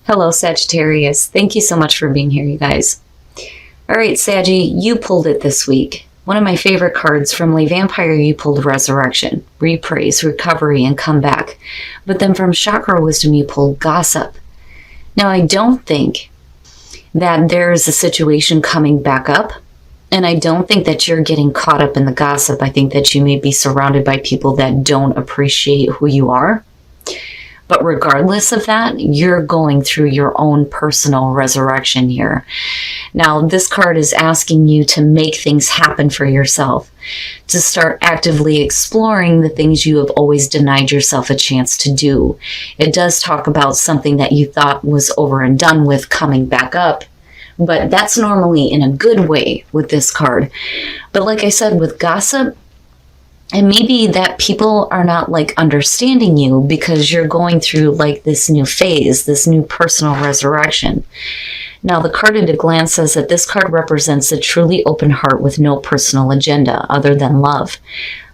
Hello, Sagittarius. Thank you so much for being here, you guys. All right, Saggy, you pulled it this week. One of my favorite cards from Lay Vampire, you pulled Resurrection, Repraise, Recovery, and Comeback. But then from Chakra Wisdom, you pulled Gossip. Now, I don't think that there's a situation coming back up, and I don't think that you're getting caught up in the gossip. I think that you may be surrounded by people that don't appreciate who you are. But regardless of that, you're going through your own personal resurrection here. Now, this card is asking you to make things happen for yourself, to start actively exploring the things you have always denied yourself a chance to do. It does talk about something that you thought was over and done with coming back up, but that's normally in a good way with this card. But like I said, with Gossip, and maybe that people are not like understanding you because you're going through like this new phase, this new personal resurrection. Now, the card at a glance says that this card represents a truly open heart with no personal agenda other than love.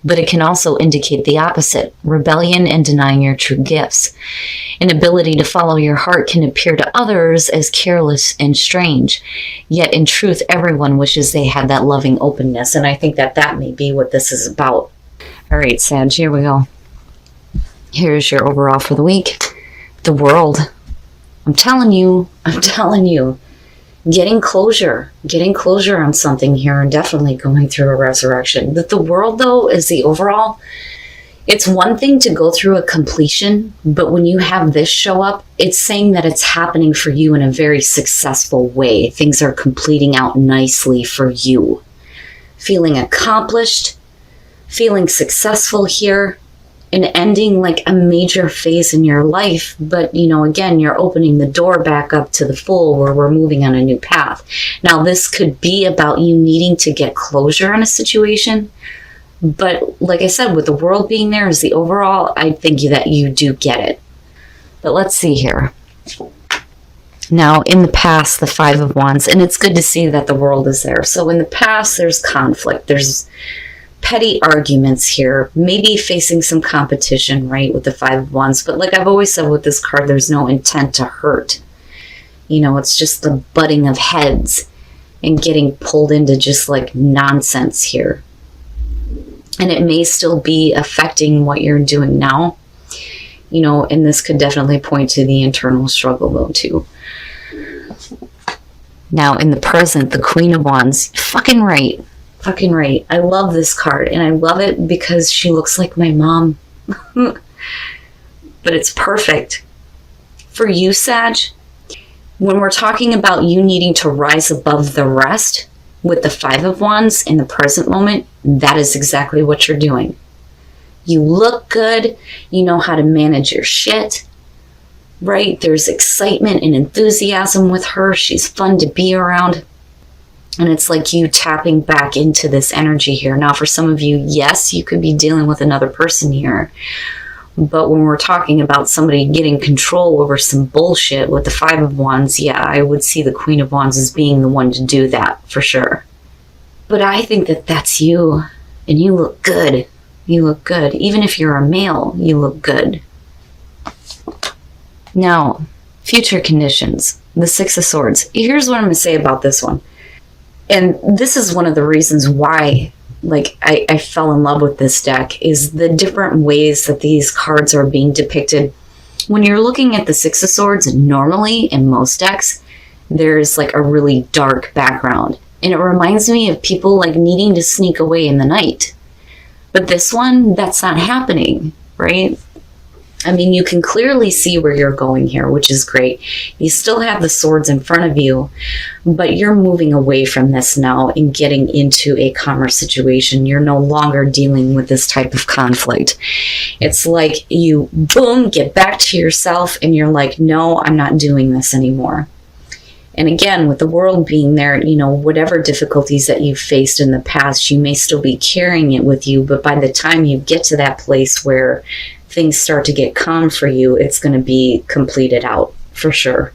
But it can also indicate the opposite, rebellion and denying your true gifts. Inability to follow your heart can appear to others as careless and strange. Yet in truth, everyone wishes they had that loving openness. And I think that that may be what this is about. All right, Sag, here we go. Here's your overall for the week. The World. I'm telling you, getting closure on something here and definitely going through a resurrection. But the World, though, is the overall. It's one thing to go through a completion, but when you have this show up, it's saying that it's happening for you in a very successful way. Things are completing out nicely for you. Feeling accomplished, feeling successful here, and ending like a major phase in your life. But, you know, again, you're opening the door back up to the full where we're moving on a new path. Now, this could be about you needing to get closure on a situation. But like I said, with the World being there as the overall, I think that you do get it. But let's see here. Now, in the past, the Five of Wands, and it's good to see that the World is there. So in the past, there's conflict. There's petty arguments here, maybe facing some competition, right, with the Five of Wands. But like I've always said with this card, there's no intent to hurt. You know, it's just the butting of heads and getting pulled into just like nonsense here. And it may still be affecting what you're doing now, you know, and this could definitely point to the internal struggle though too. Now in the present, the Queen of Wands, fucking right. I love this card, and I love it because she looks like my mom. But it's perfect. For you, Sag, when we're talking about you needing to rise above the rest with the Five of Wands in the present moment, that is exactly what you're doing. You look good. You know how to manage your shit. Right? There's excitement and enthusiasm with her. She's fun to be around. And it's like you tapping back into this energy here. Now, for some of you, yes, you could be dealing with another person here. But when we're talking about somebody getting control over some bullshit with the Five of Wands, yeah, I would see the Queen of Wands as being the one to do that, for sure. But I think that that's you. And you look good. You look good. Even if you're a male, you look good. Now, future conditions. The Six of Swords. Here's what I'm going to say about this one. And this is one of the reasons why, like, I fell in love with this deck, is the different ways that these cards are being depicted. When you're looking at the Six of Swords, normally in most decks, there's like a really dark background. And it reminds me of people like needing to sneak away in the night. But this one, that's not happening, right? I mean, you can clearly see where you're going here, which is great. You still have the swords in front of you, but you're moving away from this now and getting into a calmer situation. You're no longer dealing with this type of conflict. It's like you, boom, get back to yourself and you're like, no, I'm not doing this anymore. And again, with the World being there, you know, whatever difficulties that you've faced in the past, you may still be carrying it with you, but by the time you get to that place where things start to get calm for you, it's going to be completed out, for sure.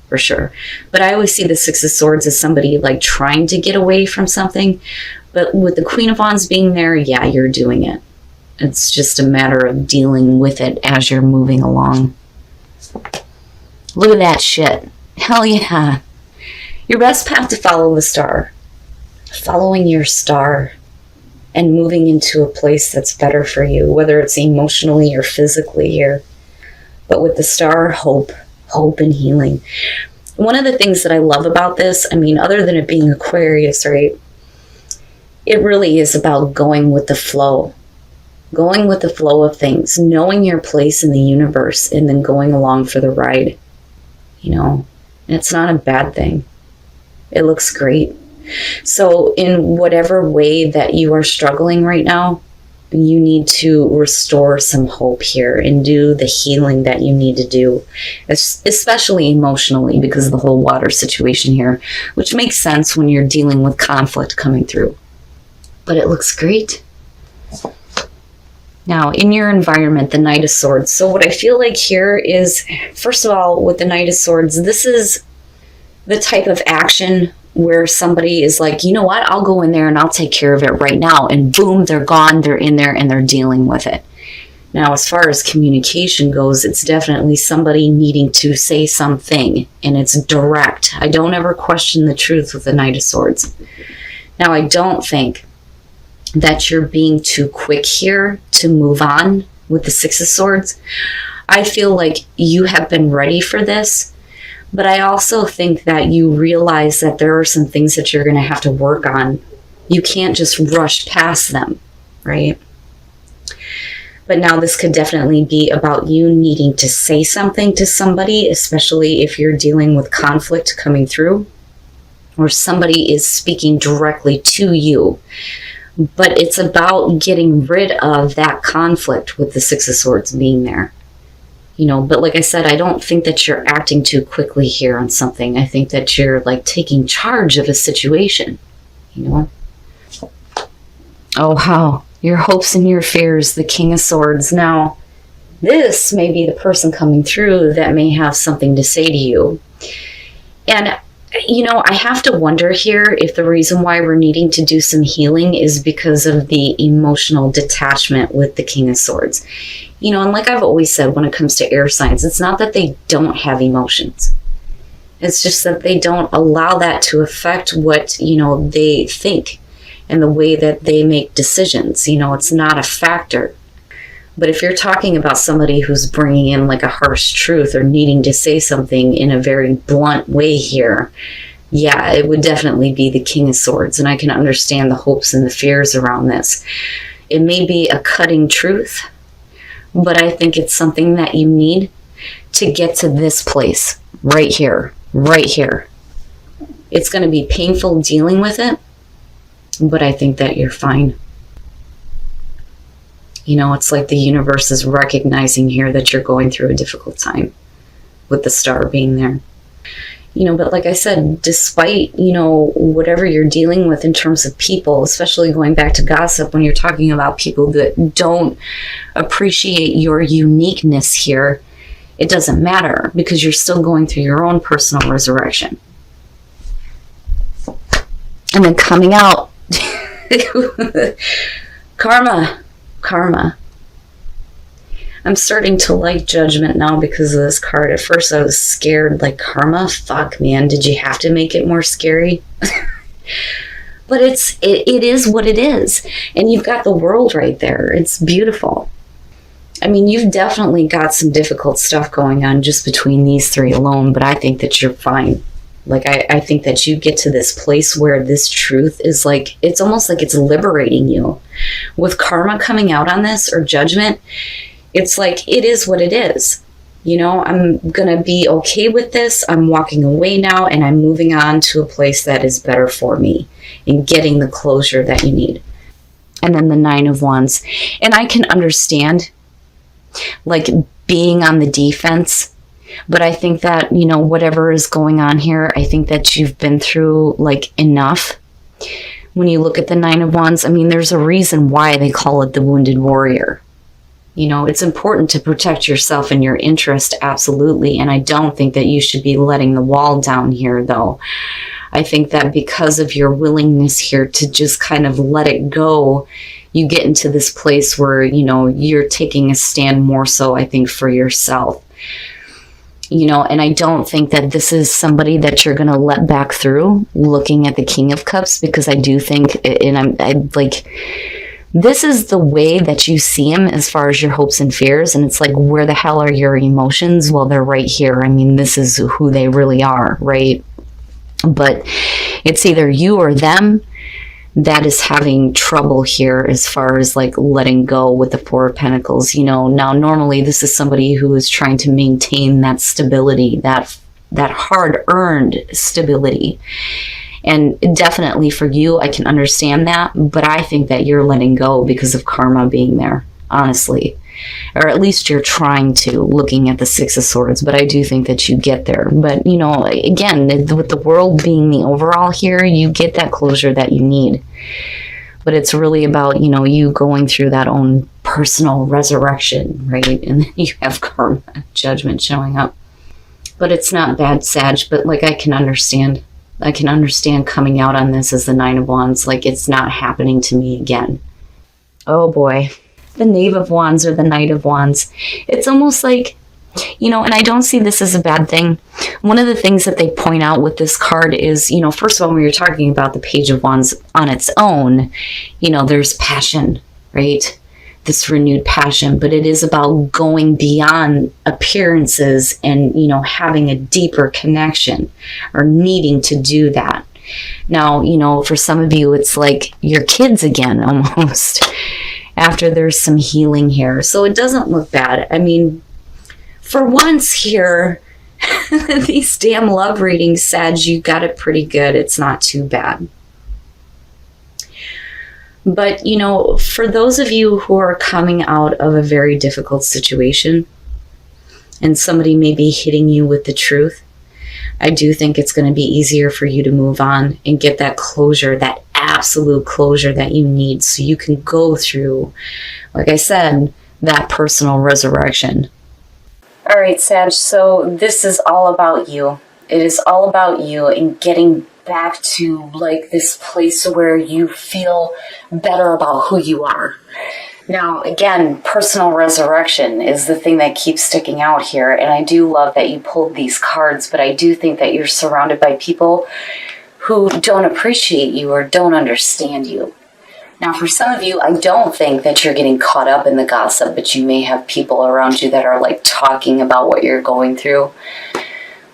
For sure. But I always see the Six of Swords as somebody like trying to get away from something. But with the Queen of Wands being there, yeah, you're doing it. It's just a matter of dealing with it as you're moving along. Look at that shit. Hell yeah. Your best path to follow the star. Following your star and moving into a place that's better for you, whether it's emotionally or physically here. But with the star, hope and healing. One of the things that I love about this, I mean, other than it being Aquarius, right? It really is about going with the flow. Going with the flow of things, knowing your place in the universe, and then going along for the ride. You know, and it's not a bad thing. It looks great. So in whatever way that you are struggling right now, you need to restore some hope here and do the healing that you need to do, especially emotionally, because of the whole water situation here, which makes sense when you're dealing with conflict coming through. But it looks great. Now, in your environment, the Knight of Swords. So what I feel like here is, first of all, with the Knight of Swords, this is the type of action where somebody is like, you know what, I'll go in there and I'll take care of it right now. And boom, they're gone, they're in there, and they're dealing with it. Now, as far as communication goes, it's definitely somebody needing to say something, and it's direct. I don't ever question the truth with the Knight of Swords. Now, I don't think that you're being too quick here to move on with the Six of Swords. I feel like you have been ready for this. But I also think that you realize that there are some things that you're going to have to work on. You can't just rush past them, right? But now this could definitely be about you needing to say something to somebody, especially if you're dealing with conflict coming through, or somebody is speaking directly to you. But it's about getting rid of that conflict with the Six of Swords being there. You know, but like I said, I don't think that you're acting too quickly here on something. I think that you're like taking charge of a situation, you know. Oh, how your hopes and your fears, the King of Swords. Now, this may be the person coming through that may have something to say to you. And, you know, I have to wonder here if the reason why we're needing to do some healing is because of the emotional detachment with the King of Swords. You know, and like I've always said, when it comes to air signs, it's not that they don't have emotions. It's just that they don't allow that to affect what, you know, they think and the way that they make decisions. You know, it's not a factor. But if you're talking about somebody who's bringing in like a harsh truth or needing to say something in a very blunt way here, yeah, it would definitely be the King of Swords. And I can understand the hopes and the fears around this. It may be a cutting truth, but I think it's something that you need to get to this place right here, right here. It's going to be painful dealing with it, but I think that you're fine. You know, it's like the universe is recognizing here that you're going through a difficult time with the star being there. You know, but like I said, despite, you know, whatever you're dealing with in terms of people, especially going back to gossip, when you're talking about people that don't appreciate your uniqueness here, it doesn't matter because you're still going through your own personal resurrection. And then coming out, karma. I'm starting to like Judgment now because of this card. At first I was scared, like karma, fuck man, did you have to make it more scary? But it is what it is. And you've got the world right there. It's beautiful. I mean, you've definitely got some difficult stuff going on just between these three alone, but I think that you're fine. Like, I think that you get to this place where this truth is like, it's almost like it's liberating you. With karma coming out on this, or judgment, it's like, it is what it is. You know, I'm going to be okay with this. I'm walking away now, and I'm moving on to a place that is better for me and getting the closure that you need. And then the Nine of Wands. And I can understand, like, being on the defense. But I think that, you know, whatever is going on here, I think that you've been through, like, enough. When you look at the Nine of Wands, I mean, there's a reason why they call it the Wounded Warrior. You know, it's important to protect yourself and your interest, absolutely. And I don't think that you should be letting the wall down here, though. I think that because of your willingness here to just kind of let it go, you get into this place where, you know, you're taking a stand more so, I think, for yourself. And I don't think that this is somebody that you're going to let back through looking at the King of Cups, because I do think, and I like, this is the way that you see him as far as your hopes and fears. And it's like, where the hell are your emotions? Well, they're right here. I mean, this is who they really are, right? But it's either you or them that is having trouble here as far as like letting go with the Four of Pentacles. Now normally this is somebody who is trying to maintain that stability, that hard-earned stability. And definitely for you, I can understand that, but I think that you're letting go because of karma being there, honestly. Or at least you're trying to, looking at the Six of Swords, but I do think that you get there. But, again, with the world being the overall here, you get that closure that you need. But it's really about, you going through that own personal resurrection, right? And then you have karma, judgment showing up. But it's not bad, Sag, but like I can understand coming out on this as the Nine of Wands, like it's not happening to me again. Oh boy. The Knave of Wands or the Knight of Wands. It's almost like, and I don't see this as a bad thing. One of the things that they point out with this card is, first of all, when you're talking about the Page of Wands on its own, there's passion, right? This renewed passion, but it is about going beyond appearances and, having a deeper connection or needing to do that. Now, for some of you, it's like your kids again, almost. After there's some healing here. So it doesn't look bad. I mean, for once here, these damn love readings, Sag, you got it pretty good. It's not too bad. But, for those of you who are coming out of a very difficult situation and somebody may be hitting you with the truth, I do think it's going to be easier for you to move on and get that closure, that absolute closure that you need so you can go through, like I said, that personal resurrection. All right, Sag, so this is all about you. It is all about you and getting back to like this place where you feel better about who you are. Now, again, personal resurrection is the thing that keeps sticking out here. And I do love that you pulled these cards, but I do think that you're surrounded by people who don't appreciate you or don't understand you. Now, for some of you, I don't think that you're getting caught up in the gossip, but you may have people around you that are like talking about what you're going through.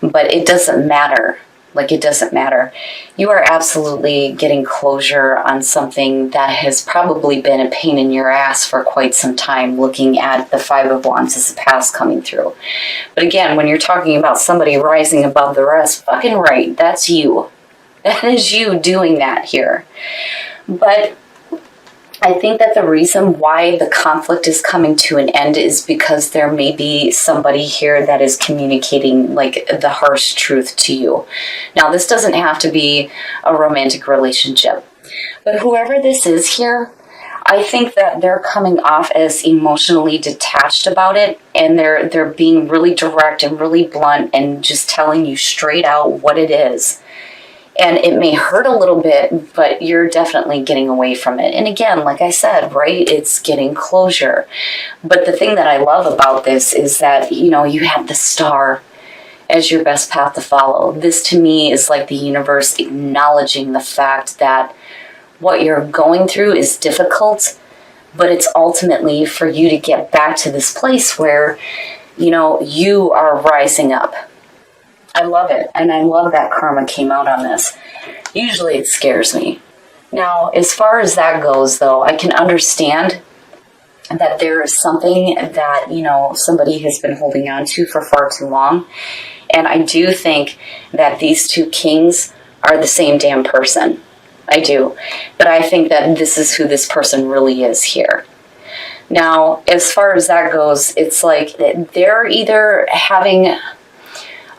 But it doesn't matter. Like, it doesn't matter. You are absolutely getting closure on something that has probably been a pain in your ass for quite some time, looking at the Five of Wands as the past coming through. But again, when you're talking about somebody rising above the rest, fucking right, that's you. That is you doing that here. But I think that the reason why the conflict is coming to an end is because there may be somebody here that is communicating like the harsh truth to you. Now, this doesn't have to be a romantic relationship, but whoever this is here, I think that they're coming off as emotionally detached about it, and they're being really direct and really blunt and just telling you straight out what it is. And it may hurt a little bit, but you're definitely getting away from it. And again, like I said, right, it's getting closure. But the thing that I love about this is that, you have the star as your best path to follow. This to me is like the universe acknowledging the fact that what you're going through is difficult, but it's ultimately for you to get back to this place where, you are rising up. I love it, and I love that karma came out on this. Usually it scares me. Now, as far as that goes, though, I can understand that there is something that, somebody has been holding on to for far too long. And I do think that these two kings are the same damn person. I do. But I think that this is who this person really is here. Now, as far as that goes, it's like they're either having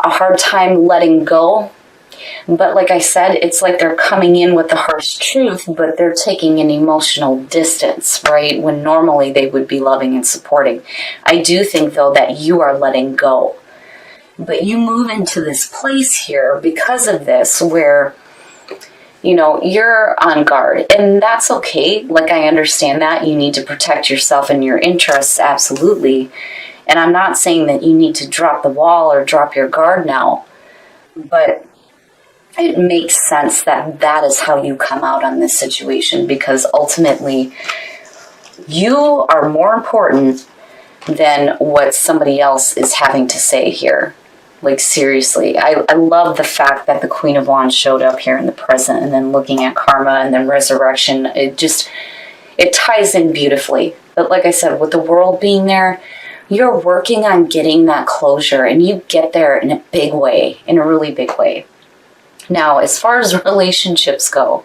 a hard time letting go, but like I said, it's like they're coming in with the harsh truth, but they're taking an emotional distance, right? When normally they would be loving and supporting. I do think, though, that you are letting go. But you move into this place here because of this where, you're on guard. And that's okay. Like, I understand that. You need to protect yourself and your interests, absolutely. And I'm not saying that you need to drop the wall or drop your guard now, but it makes sense that that is how you come out on this situation, because ultimately you are more important than what somebody else is having to say here. Like, seriously, I love the fact that the Queen of Wands showed up here in the present, and then looking at karma and then resurrection. It ties in beautifully. But like I said, with the World being there, you're working on getting that closure, and you get there in a big way, in a really big way. Now, as far as relationships go,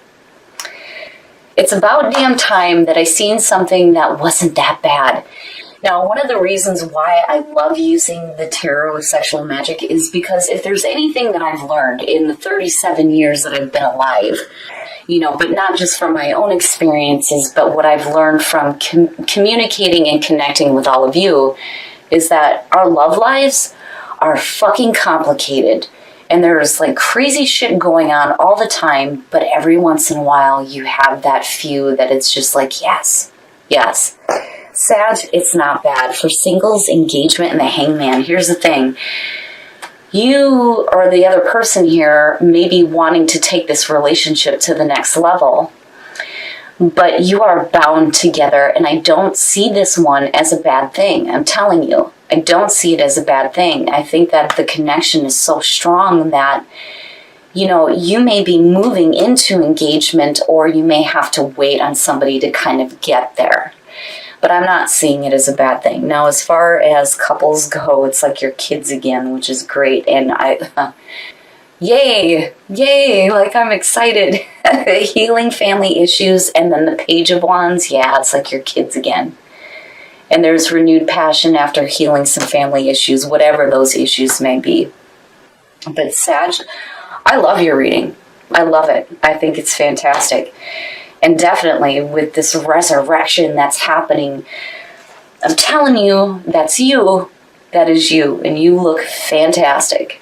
it's about damn time that I seen something that wasn't that bad. Now, one of the reasons why I love using the tarot of sexual magic is because if there's anything that I've learned in the 37 years that I've been alive, but not just from my own experiences, but what I've learned from communicating and connecting with all of you, is that our love lives are fucking complicated. And there's like crazy shit going on all the time, but every once in a while you have that few that it's just like, yes. Sag, it's not bad. For singles, engagement, and the hangman, here's the thing. You or the other person here may be wanting to take this relationship to the next level, but you are bound together, and I don't see this one as a bad thing. I'm telling you, I don't see it as a bad thing. I think that the connection is so strong that, you may be moving into engagement, or you may have to wait on somebody to kind of get there. But I'm not seeing it as a bad thing. Now, as far as couples go, it's like your kids again, which is great. And yay, like I'm excited. Healing family issues, and then the Page of Wands, yeah, it's like your kids again. And there's renewed passion after healing some family issues, whatever those issues may be. But Sag, I love your reading. I love it. I think it's fantastic. And definitely with this resurrection that's happening, I'm telling you, that's you. That is you. And you look fantastic.